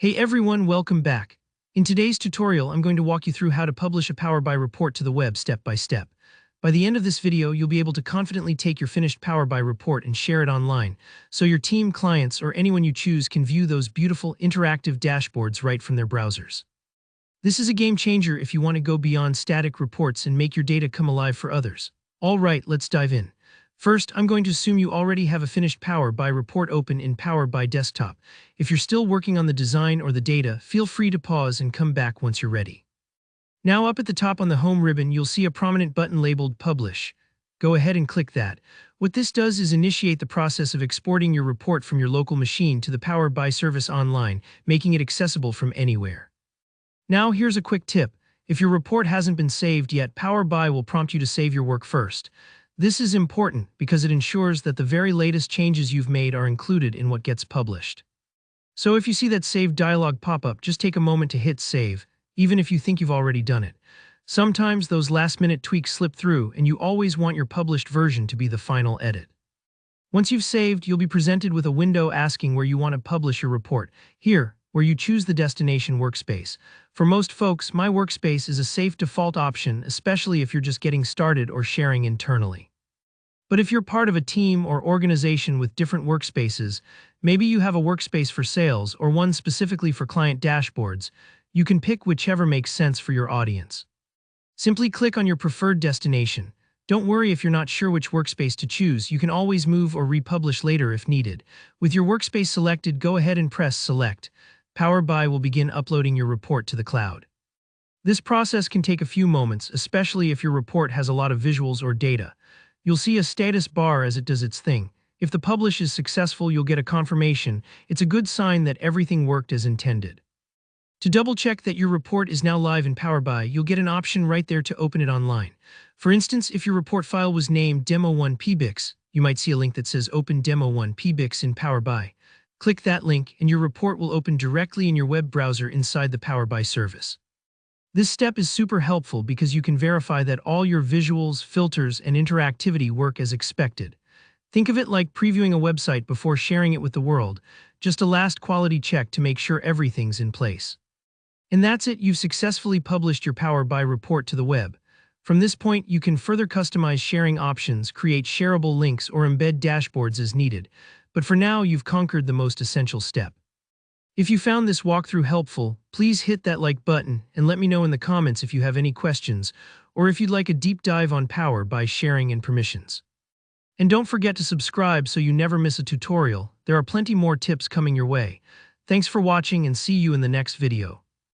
Hey everyone, welcome back. In today's tutorial, I'm going to walk you through how to publish a Power BI report to the web step by step. By the end of this video, you'll be able to confidently take your finished Power BI report and share it online, so your team, clients, or anyone you choose can view those beautiful, interactive dashboards right from their browsers. This is a game changer if you want to go beyond static reports and make your data come alive for others. All right, let's dive in. First, I'm going to assume you already have a finished Power BI report open in Power BI Desktop. If you're still working on the design or the data, feel free to pause and come back once you're ready. Now up at the top on the home ribbon, you'll see a prominent button labeled Publish. Go ahead and click that. What this does is initiate the process of exporting your report from your local machine to the Power BI service online, making it accessible from anywhere. Now here's a quick tip. If your report hasn't been saved yet, Power BI will prompt you to save your work first. This is important because it ensures that the very latest changes you've made are included in what gets published. So if you see that Save dialog pop up, just take a moment to hit Save, even if you think you've already done it. Sometimes those last-minute tweaks slip through, and you always want your published version to be the final edit. Once you've saved, you'll be presented with a window asking where you want to publish your report. Here, where you choose the destination workspace. For most folks, My Workspace is a safe default option, especially if you're just getting started or sharing internally. But if you're part of a team or organization with different workspaces, maybe you have a workspace for sales or one specifically for client dashboards, you can pick whichever makes sense for your audience. Simply click on your preferred destination. Don't worry if you're not sure which workspace to choose, you can always move or republish later if needed. With your workspace selected, go ahead and press Select. Power BI will begin uploading your report to the cloud. This process can take a few moments, especially if your report has a lot of visuals or data. You'll see a status bar as it does its thing. If the publish is successful, you'll get a confirmation. It's a good sign that everything worked as intended. To double-check that your report is now live in Power BI, you'll get an option right there to open it online. For instance, if your report file was named Demo1PBIX, you might see a link that says Open Demo1PBIX in Power BI. Click that link, and your report will open directly in your web browser inside the Power BI service. This step is super helpful because you can verify that all your visuals, filters, and interactivity work as expected. Think of it like previewing a website before sharing it with the world, just a last quality check to make sure everything's in place. And that's it, you've successfully published your Power BI report to the web. From this point, you can further customize sharing options, create shareable links, or embed dashboards as needed. But for now, you've conquered the most essential step. If you found this walkthrough helpful, please hit that like button and let me know in the comments if you have any questions or if you'd like a deep dive on Power BI sharing and permissions. And don't forget to subscribe so you never miss a tutorial. There are plenty more tips coming your way. Thanks for watching and see you in the next video.